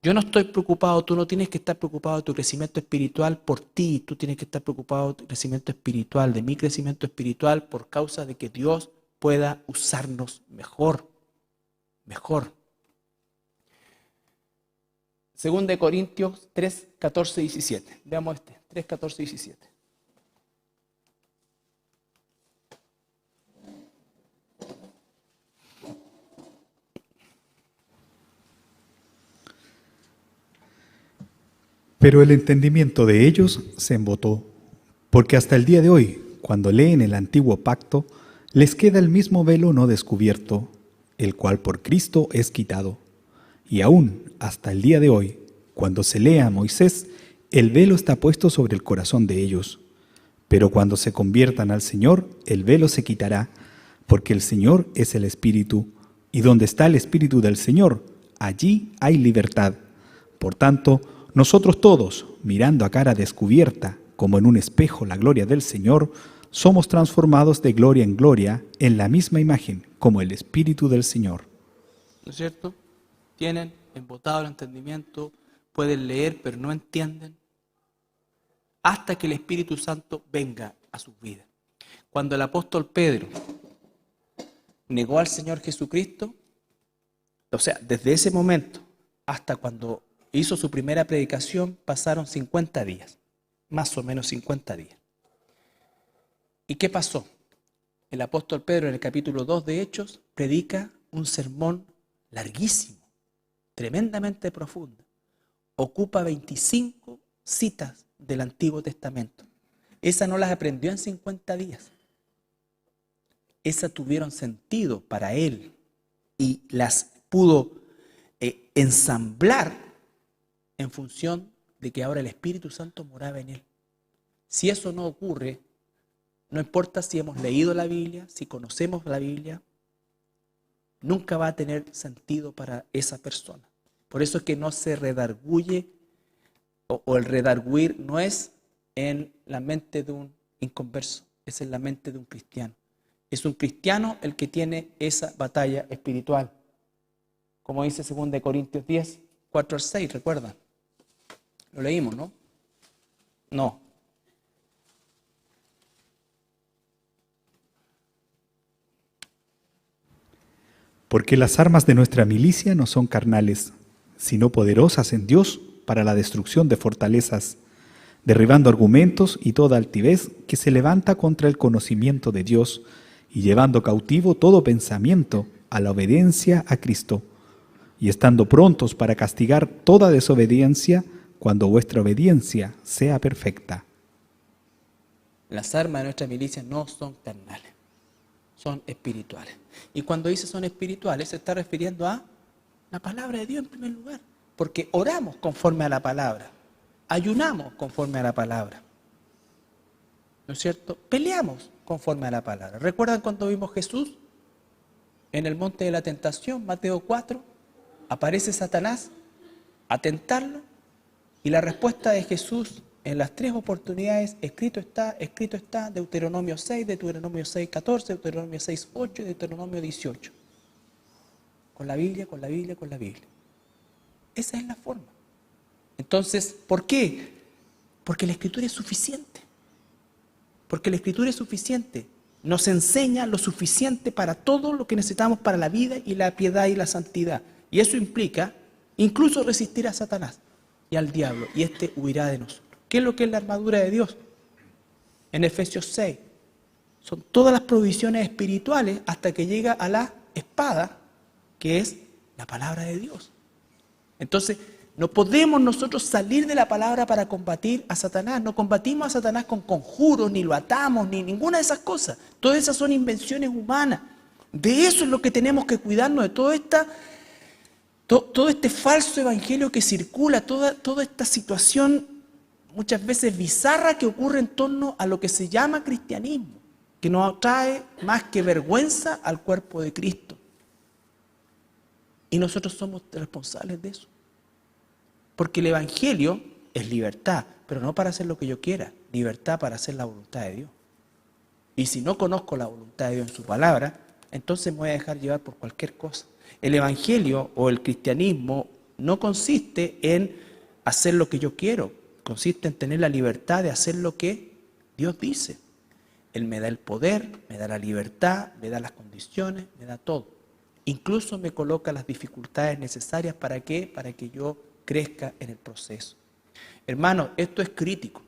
A: Yo no estoy preocupado, tú no tienes que estar preocupado de tu crecimiento espiritual por ti, tú tienes que estar preocupado de tu crecimiento espiritual, de mi crecimiento espiritual por causa de que Dios pueda usarnos mejor. Según de Corintios 3, 14 y 17. Veamos 3, 14 y 17.
B: Pero el entendimiento de ellos se embotó, porque hasta el día de hoy, cuando leen el antiguo pacto, les queda el mismo velo no descubierto, el cual por Cristo es quitado. Y aún hasta el día de hoy, cuando se lea a Moisés, el velo está puesto sobre el corazón de ellos. Pero cuando se conviertan al Señor, el velo se quitará, porque el Señor es el Espíritu, y donde está el Espíritu del Señor, allí hay libertad. Por tanto, nosotros todos, mirando a cara descubierta, como en un espejo la gloria del Señor, somos transformados de gloria en gloria en la misma imagen, como el Espíritu del Señor.
A: ¿No es cierto? Tienen embotado el entendimiento, pueden leer, pero no entienden, hasta que el Espíritu Santo venga a sus vidas. Cuando el apóstol Pedro negó al Señor Jesucristo, o sea, desde ese momento hasta cuando hizo su primera predicación, pasaron 50 días, más o menos 50 días. ¿Y qué pasó? El apóstol Pedro en el capítulo 2 de Hechos predica un sermón larguísimo, tremendamente profundo. Ocupa 25 citas del Antiguo Testamento. Esas no las aprendió en 50 días. Esas tuvieron sentido para él y las pudo ensamblar en función de que ahora el Espíritu Santo moraba en él. Si eso no ocurre, no importa si hemos leído la Biblia, si conocemos la Biblia, nunca va a tener sentido para esa persona. Por eso es que no se redarguye, o el redarguir no es en la mente de un inconverso, es en la mente de un cristiano. Es un cristiano el que tiene esa batalla espiritual. Como dice 2 Corintios 10, 4 al 6, ¿recuerdan? Lo leímos, ¿no? No.
B: Porque las armas de nuestra milicia no son carnales, sino poderosas en Dios para la destrucción de fortalezas, derribando argumentos y toda altivez que se levanta contra el conocimiento de Dios, y llevando cautivo todo pensamiento a la obediencia a Cristo, y estando prontos para castigar toda desobediencia cuando vuestra obediencia sea perfecta.
A: Las armas de nuestra milicia no son carnales, son espirituales. Y cuando dice son espirituales, se está refiriendo a la palabra de Dios en primer lugar, porque oramos conforme a la palabra, ayunamos conforme a la palabra, ¿no es cierto? Peleamos conforme a la palabra. ¿Recuerdan cuando vimos Jesús en el monte de la tentación, Mateo 4? Aparece Satanás a tentarlo y la respuesta de Jesús en las 3 oportunidades, escrito está, Deuteronomio 6, Deuteronomio 6, 14, Deuteronomio 6, 8 y Deuteronomio 18. Con la Biblia, con la Biblia, con la Biblia. Esa es la forma. Entonces, ¿por qué? Porque la Escritura es suficiente. Porque la Escritura es suficiente. nos enseña lo suficiente para todo lo que necesitamos para la vida y la piedad y la santidad. Y eso implica incluso resistir a Satanás y al diablo, y éste huirá de nosotros. ¿Qué es lo que es la armadura de Dios? En Efesios 6, son todas las provisiones espirituales hasta que llega a la espada, que es la palabra de Dios. Entonces, no podemos nosotros salir de la palabra para combatir a Satanás. No combatimos a Satanás con conjuros, ni lo atamos, ni ninguna de esas cosas. Todas esas son invenciones humanas. De eso es lo que tenemos que cuidarnos, de todo este falso evangelio que circula, toda esta situación muchas veces bizarra que ocurre en torno a lo que se llama cristianismo, que no trae más que vergüenza al cuerpo de Cristo. Y nosotros somos responsables de eso. Porque el evangelio es libertad, pero no para hacer lo que yo quiera, libertad para hacer la voluntad de Dios. Y si no conozco la voluntad de Dios en su palabra, entonces me voy a dejar llevar por cualquier cosa. El evangelio o el cristianismo no consiste en hacer lo que yo quiero, consiste en tener la libertad de hacer lo que Dios dice. Él me da el poder, me da la libertad, me da las condiciones, me da todo. Incluso me coloca las dificultades necesarias para que yo crezca en el proceso. Hermanos, esto es crítico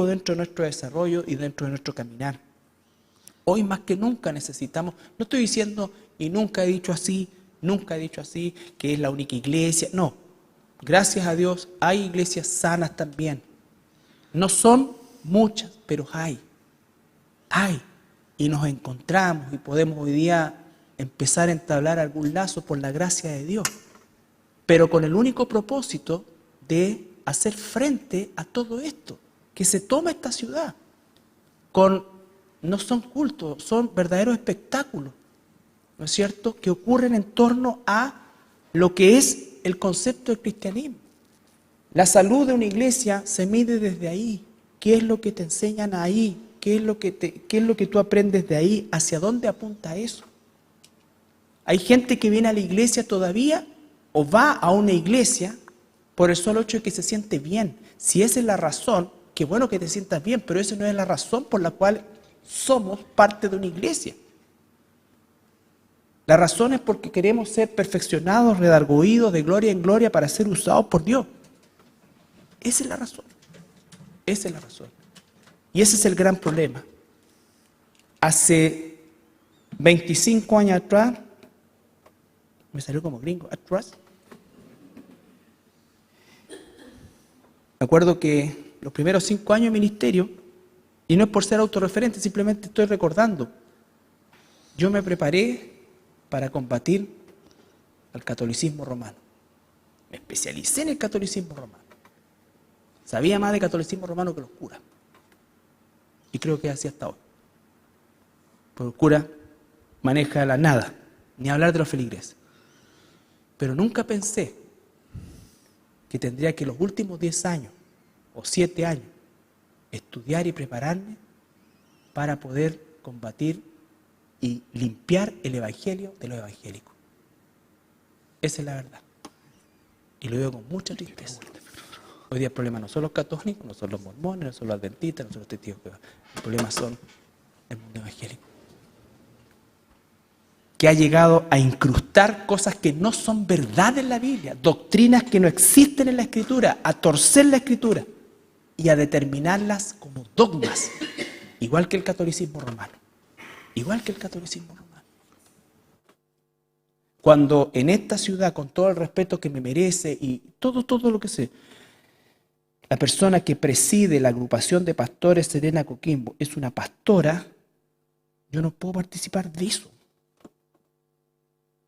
A: dentro de nuestro desarrollo y dentro de nuestro caminar. Hoy más que nunca necesitamos, no estoy diciendo y nunca he dicho así, que es la única iglesia, no, gracias a Dios hay iglesias sanas también, no son muchas, pero hay, y nos encontramos y podemos hoy día empezar a entablar algún lazo por la gracia de Dios, pero con el único propósito de hacer frente a todo esto, que se toma esta ciudad. No son cultos, son verdaderos espectáculos, ¿no es cierto?, que ocurren en torno a lo que es el concepto del cristianismo. La salud de una iglesia se mide desde ahí. ¿Qué es lo que te enseñan ahí? ¿Qué es lo que tú aprendes de ahí? ¿Hacia dónde apunta eso? Hay gente que viene a la iglesia todavía o va a una iglesia por el solo hecho de que se siente bien. Si esa es la razón, qué bueno que te sientas bien, pero esa no es la razón por la cual somos parte de una iglesia. La razón es porque queremos ser perfeccionados, redarguidos de gloria en gloria para ser usados por Dios. Esa es la razón. Esa es la razón. Y ese es el gran problema. Hace 25 años atrás, me salió como gringo, atrás. Me acuerdo que los primeros 5 años de ministerio, y no es por ser autorreferente, simplemente estoy recordando, yo me preparé para combatir al catolicismo romano. Me especialicé en el catolicismo romano. Sabía más de catolicismo romano que los curas. Y creo que es así hasta hoy. Porque el cura maneja la nada, ni hablar de los feligreses. Pero nunca pensé que tendría que los últimos 10 años o 7 años estudiar y prepararme para poder combatir y limpiar el evangelio de los evangélicos. Esa es la verdad. Y lo digo con mucha tristeza. Hoy día el problema no son los católicos, no son los mormones, no son los adventistas, no son los testigos de Jehová. El problema son el mundo evangélico, que ha llegado a incrustar cosas que no son verdad en la Biblia, doctrinas que no existen en la Escritura, a torcer la Escritura y a determinarlas como dogmas, igual que el catolicismo romano. Igual que el catolicismo romano. Cuando en esta ciudad, con todo el respeto que me merece y todo lo que sé, la persona que preside la agrupación de pastores Serena Coquimbo es una pastora, yo no puedo participar de eso.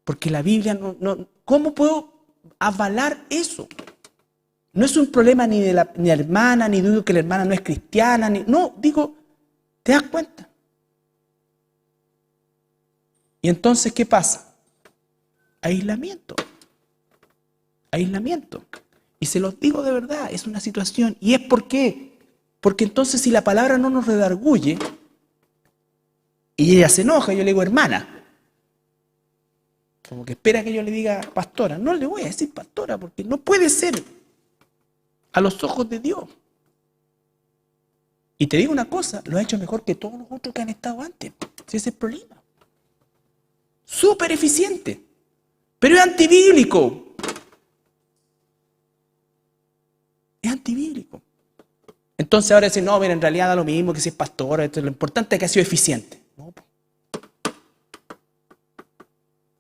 A: Porque la Biblia no ¿cómo puedo avalar eso? No es un problema ni de la hermana, ni digo que la hermana no es cristiana, no, digo, ¿te das cuenta? Y entonces, ¿qué pasa? Aislamiento. Y se los digo de verdad, es una situación. ¿Y es por qué? Porque entonces si la palabra no nos redarguye, y ella se enoja, yo le digo hermana, como que espera que yo le diga pastora, no le voy a decir pastora, porque no puede ser a los ojos de Dios. Y te digo una cosa, lo ha hecho mejor que todos los otros que han estado antes. Si ese es el problema. Súper eficiente. Pero es antibíblico. Es antibíblico. Entonces ahora dicen, no, mira, en realidad da lo mismo que si es pastor, esto, lo importante es que ha sido eficiente. No,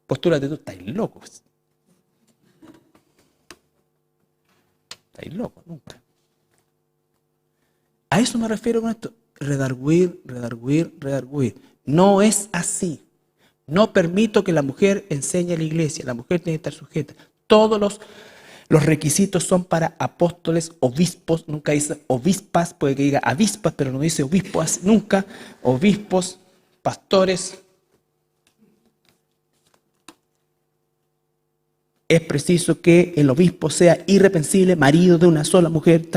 A: postúrate tú, estáis locos. Estáis locos, nunca. A eso me refiero con esto. Redarguir, redarguir, redarguir. No es así. No permito que la mujer enseñe a la iglesia. La mujer tiene que estar sujeta. Todos los requisitos son para apóstoles, obispos. Nunca dice obispas, puede que diga avispas, pero no dice obispos nunca. Obispos, pastores. Es preciso que el obispo sea irreprensible, marido de una sola mujer.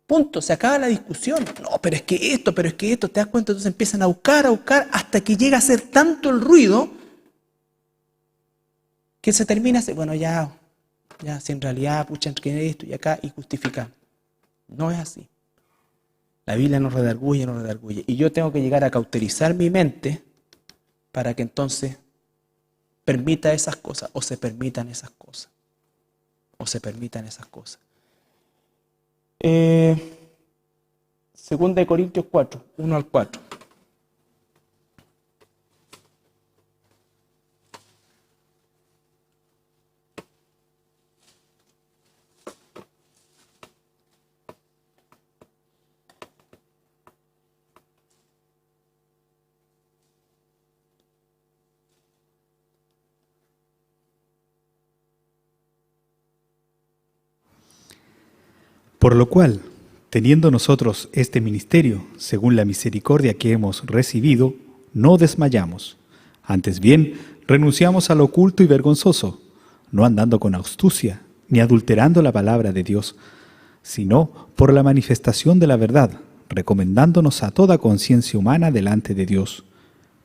A: Punto, se acaba la discusión. No, pero es que esto, te das cuenta, entonces empiezan a buscar, hasta que llega a ser tanto el ruido que se termina, bueno, ya, si en realidad, pucha, que esto y acá, y justificar. No es así. La Biblia nos redarguye, nos redarguye. Y yo tengo que llegar a cauterizar mi mente para que entonces permita esas cosas, o se permitan esas cosas. O se permitan esas cosas. Segunda de Corintios 4, 1 al 4.
B: Por lo cual, teniendo nosotros este ministerio, según la misericordia que hemos recibido, no desmayamos. Antes bien, renunciamos a lo oculto y vergonzoso, no andando con astucia, ni adulterando la palabra de Dios, sino por la manifestación de la verdad, recomendándonos a toda conciencia humana delante de Dios.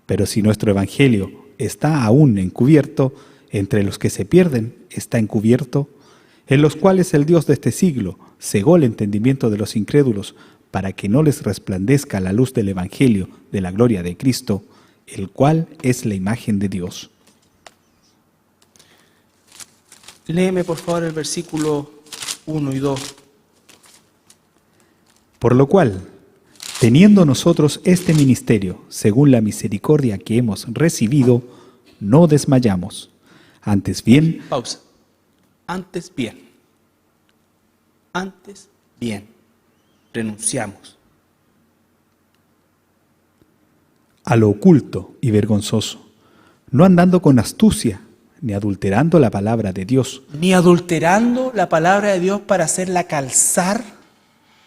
B: Pero si nuestro evangelio está aún encubierto, entre los que se pierden está encubierto, en los cuales el Dios de este siglo cegó el entendimiento de los incrédulos para que no les resplandezca la luz del evangelio de la gloria de Cristo, el cual es la imagen de Dios.
A: Léeme por favor el versículo 1 y 2.
B: Por lo cual, teniendo nosotros este ministerio, según la misericordia que hemos recibido, no desmayamos. Antes bien...
A: Pausa. Antes bien, renunciamos
B: a lo oculto y vergonzoso, no andando con astucia, ni adulterando la palabra de Dios.
A: Ni adulterando la palabra de Dios para hacerla calzar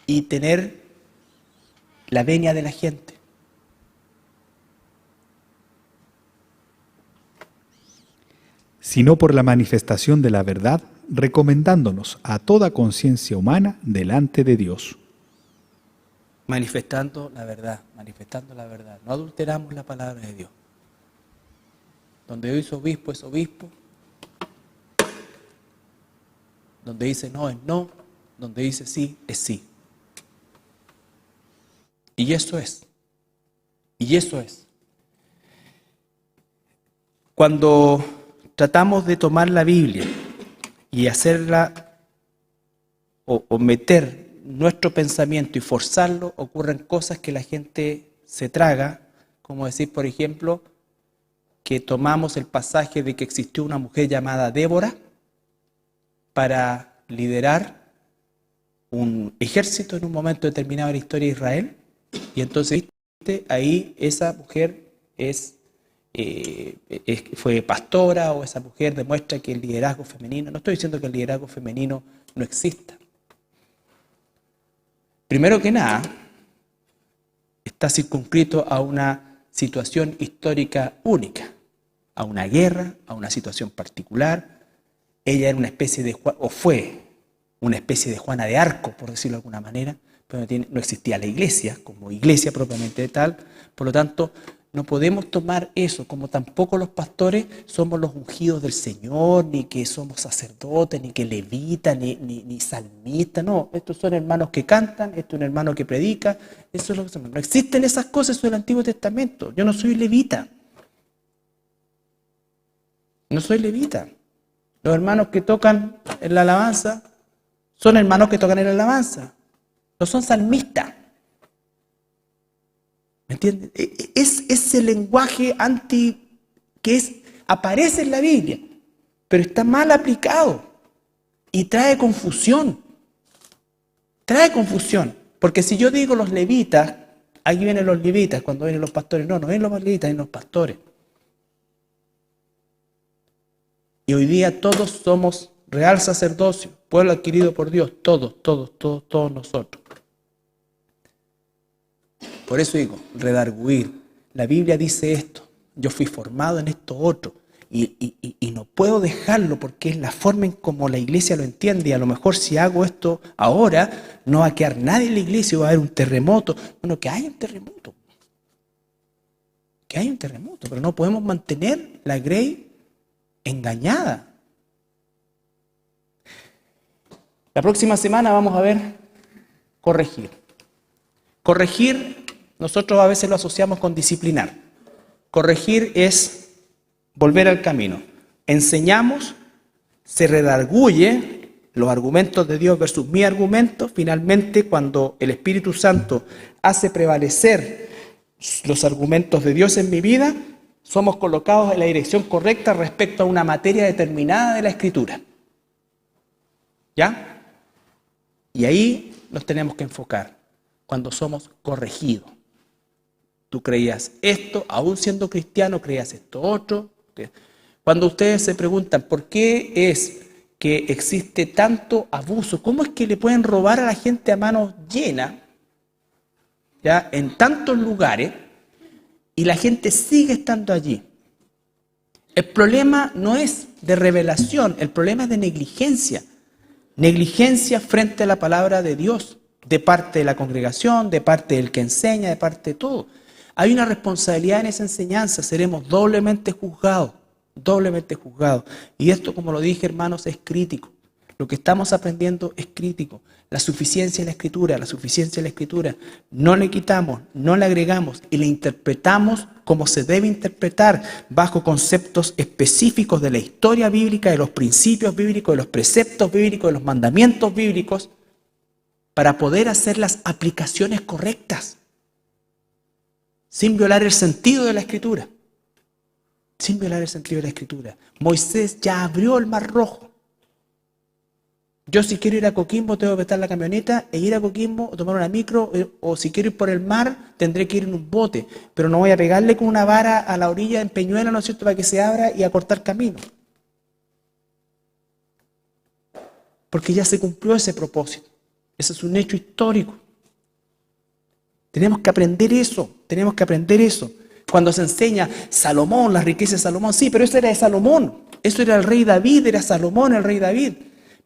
A: y tener la venia de la gente.
B: Sino por la manifestación de la verdad, recomendándonos a toda conciencia humana delante de Dios.
A: Manifestando la verdad. No adulteramos la palabra de Dios. Donde dice obispo es obispo. Donde dice no es no. Donde dice sí es sí. Y eso es. Cuando tratamos de tomar la Biblia y hacerla o meter nuestro pensamiento y forzarlo, ocurren cosas que la gente se traga, como decir, por ejemplo, que tomamos el pasaje de que existió una mujer llamada Débora para liderar un ejército en un momento determinado de la historia de Israel, y entonces ahí esa mujer fue pastora, o esa mujer demuestra que el liderazgo femenino, no estoy diciendo que el liderazgo femenino no exista. Primero que nada, está circunscrito a una situación histórica única, a una guerra, a una situación particular. Ella era una especie de, o fue una especie de Juana de Arco, por decirlo de alguna manera, pero no existía la iglesia como iglesia propiamente tal. Por lo tanto, No podemos tomar eso, como tampoco los pastores somos los ungidos del Señor, ni que somos sacerdotes, ni que levitas, ni salmistas. No, estos son hermanos que cantan, esto es un hermano que predica. Eso es lo que somos. No existen esas cosas en el Antiguo Testamento. Yo no soy levita. No soy levita. Los hermanos que tocan en la alabanza son hermanos que tocan en la alabanza. No son salmistas. ¿Me entiendes? Es ese lenguaje aparece en la Biblia, pero está mal aplicado y trae confusión. Trae confusión. Porque si yo digo los levitas, aquí vienen los levitas, cuando vienen los pastores. No vienen los levitas, vienen los pastores. Y hoy día todos somos real sacerdocio, pueblo adquirido por Dios, todos nosotros. Por eso digo, redarguir. La Biblia dice esto. Yo fui formado en esto otro. Y no puedo dejarlo porque es la forma en como la iglesia lo entiende. Y a lo mejor si hago esto ahora, no va a quedar nadie en la iglesia, va a haber un terremoto. Bueno, que haya un terremoto. Que haya un terremoto. Pero no podemos mantener la grey engañada. La próxima semana vamos a ver corregir. Corregir, nosotros a veces lo asociamos con disciplinar. Corregir es volver al camino. Enseñamos, se redarguye los argumentos de Dios versus mi argumento. Finalmente, cuando el Espíritu Santo hace prevalecer los argumentos de Dios en mi vida, somos colocados en la dirección correcta respecto a una materia determinada de la Escritura. ¿Ya? Y ahí nos tenemos que enfocar, cuando somos corregidos. Tú creías esto, aún siendo cristiano, creías esto otro. Cuando ustedes se preguntan por qué es que existe tanto abuso, cómo es que le pueden robar a la gente a manos llenas, ¿ya? En tantos lugares, y la gente sigue estando allí. El problema no es de revelación, el problema es de negligencia. Negligencia frente a la palabra de Dios, de parte de la congregación, de parte del que enseña, de parte de todo. Hay una responsabilidad en esa enseñanza, seremos doblemente juzgados. Y esto, como lo dije, hermanos, es crítico. Lo que estamos aprendiendo es crítico. La suficiencia de la Escritura, no le quitamos, no le agregamos y le interpretamos como se debe interpretar, bajo conceptos específicos de la historia bíblica, de los principios bíblicos, de los preceptos bíblicos, de los mandamientos bíblicos, para poder hacer las aplicaciones correctas, sin violar el sentido de la Escritura. Moisés ya abrió el Mar Rojo. Yo, si quiero ir a Coquimbo, tengo que prestar la camioneta e ir a Coquimbo o tomar una micro, o si quiero ir por el mar, tendré que ir en un bote, pero no voy a pegarle con una vara a la orilla en Peñuela, ¿no es cierto?, para que se abra y a cortar camino. Porque ya se cumplió ese propósito. Ese es un hecho histórico. Tenemos que aprender eso. Cuando se enseña Salomón, las riquezas de Salomón, sí, pero eso era de Salomón. Eso era el rey David, era Salomón el rey David.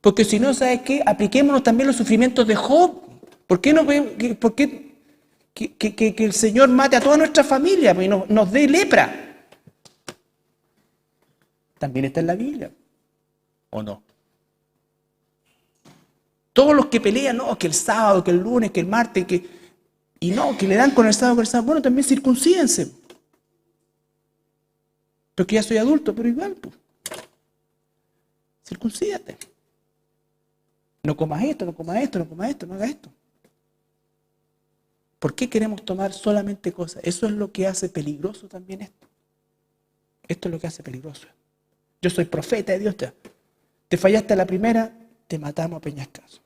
A: Porque si no, ¿sabes qué? Apliquémonos también los sufrimientos de Job. ¿Por qué que el Señor mate a toda nuestra familia y nos dé lepra? También está en la Biblia, ¿o no? Todos los que pelean, no, que el sábado, que el lunes, que el martes, que le dan con el sábado, bueno, también circuncídense. Porque ya soy adulto, pero igual, pues. Circuncídate. No comas esto, no hagas esto. ¿Por qué queremos tomar solamente cosas? Eso es lo que hace peligroso también esto. Esto es lo que hace peligroso. Yo soy profeta de Dios. Te fallaste a la primera, te matamos a peñascazo.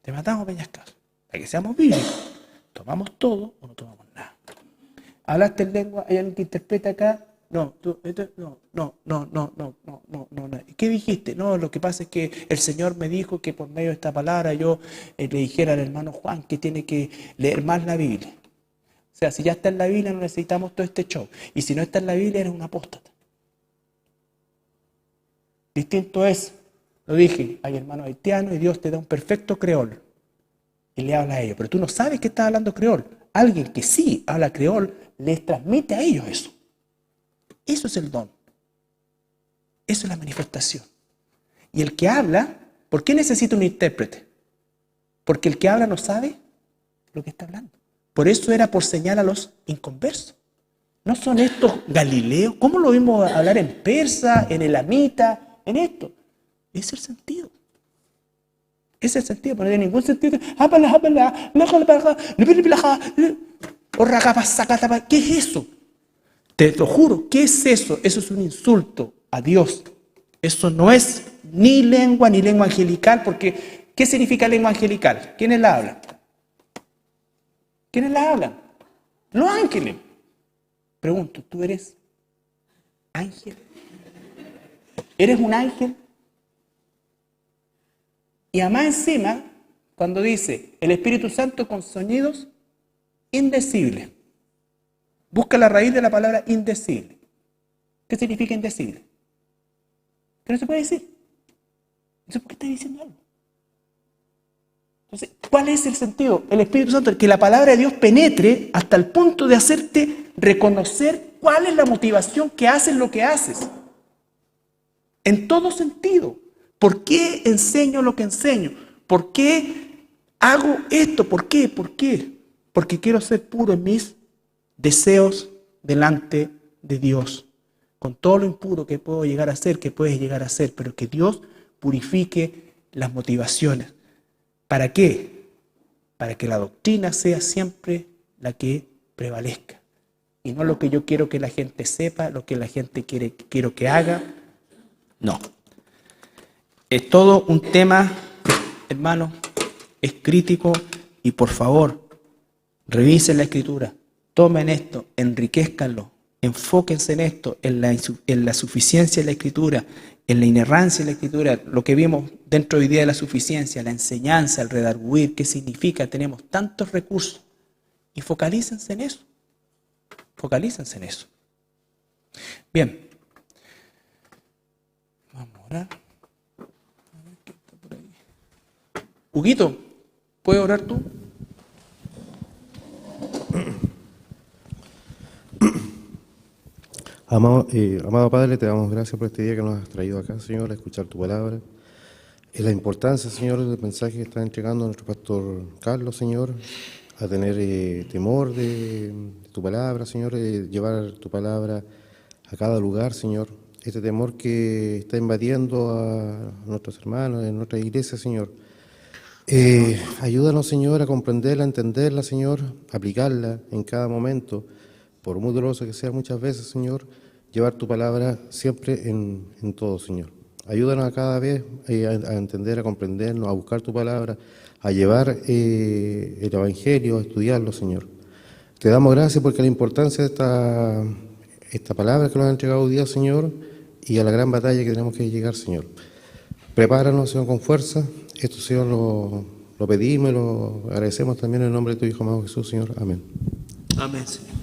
A: Para que seamos bíblicos. ¿Tomamos todo o no tomamos nada? ¿Hablaste en lengua? ¿Hay alguien que interpreta acá? No. ¿Qué dijiste? No, lo que pasa es que el Señor me dijo que por medio de esta palabra yo le dijera al hermano Juan que tiene que leer más la Biblia. O sea, si ya está en la Biblia no necesitamos todo este show. Y si no está en la Biblia eres un apóstata. Distinto es, lo dije, hay hermanos haitianos y Dios te da un perfecto creol y le habla a ellos. Pero tú no sabes que estás hablando creol. alguien que sí habla creol les transmite a ellos eso. Eso es el don. Eso es la manifestación. Y el que habla, ¿por qué necesita un intérprete? Porque el que habla no sabe lo que está hablando. Por eso era por señal a los inconversos. No son estos galileos. ¿Cómo lo vimos hablar en persa, en elamita, en esto? Es el sentido. Es el sentido, pero no tiene ningún sentido. ¿Qué es eso? Te lo juro, ¿qué es eso? Eso es un insulto a Dios. Eso no es ni lengua angelical, porque ¿qué significa lengua angelical? ¿Quiénes la hablan? ¿Quiénes la hablan? Los ángeles. Pregunto, ¿tú eres ángel? ¿Eres un ángel? Y además encima, cuando dice el Espíritu Santo con sonidos indecibles. Busca la raíz de la palabra indecible. ¿Qué significa indecible? Que no se puede decir. Entonces, ¿por qué está diciendo algo? Entonces, ¿cuál es el sentido? El Espíritu Santo, que la palabra de Dios penetre hasta el punto de hacerte reconocer cuál es la motivación que haces lo que haces. En todo sentido. ¿Por qué enseño lo que enseño? ¿Por qué hago esto? ¿Por qué? ¿Por qué? Porque quiero ser puro en mis deseos delante de Dios. Con todo lo impuro que puedo llegar a ser, que puedes llegar a ser, pero que Dios purifique las motivaciones. ¿Para qué? Para que la doctrina sea siempre la que prevalezca. Y no lo que yo quiero que la gente sepa, lo que la gente quiero que haga. No. Es todo un tema, hermano, es crítico y por favor, revisen la Escritura, tomen esto, enriquezcanlo, enfóquense en esto, en la suficiencia de la Escritura, en la inerrancia de la Escritura, lo que vimos dentro hoy día de la suficiencia, la enseñanza, el redarguir, qué significa, tenemos tantos recursos y focalícense en eso, focalícense en eso. Bien, vamos a orar. Huguito, ¿puedes orar tú?
C: Amado Padre, te damos gracias por este día que nos has traído acá, Señor, a escuchar tu palabra. La importancia, Señor, del mensaje que está entregando nuestro pastor Carlos, Señor, a tener temor de tu palabra, Señor, llevar tu palabra a cada lugar, Señor. Este temor que está invadiendo a nuestros hermanos, en nuestra iglesia, Señor. Ayúdanos, Señor, a comprenderla, a entenderla, Señor, aplicarla en cada momento, por muy doloroso que sea muchas veces, Señor, llevar tu palabra siempre en todo, Señor. Ayúdanos a cada vez a entender, a comprendernos, a buscar tu palabra, a llevar el Evangelio, a estudiarlo, Señor. Te damos gracias porque la importancia de esta palabra que nos ha entregado hoy día, Señor, y a la gran batalla que tenemos que llegar, Señor. Prepáranos, Señor, con fuerza. Esto, Señor, lo pedimos y lo agradecemos también en el nombre de tu Hijo amado Jesús, Señor. Amén.
A: Amén, Señor.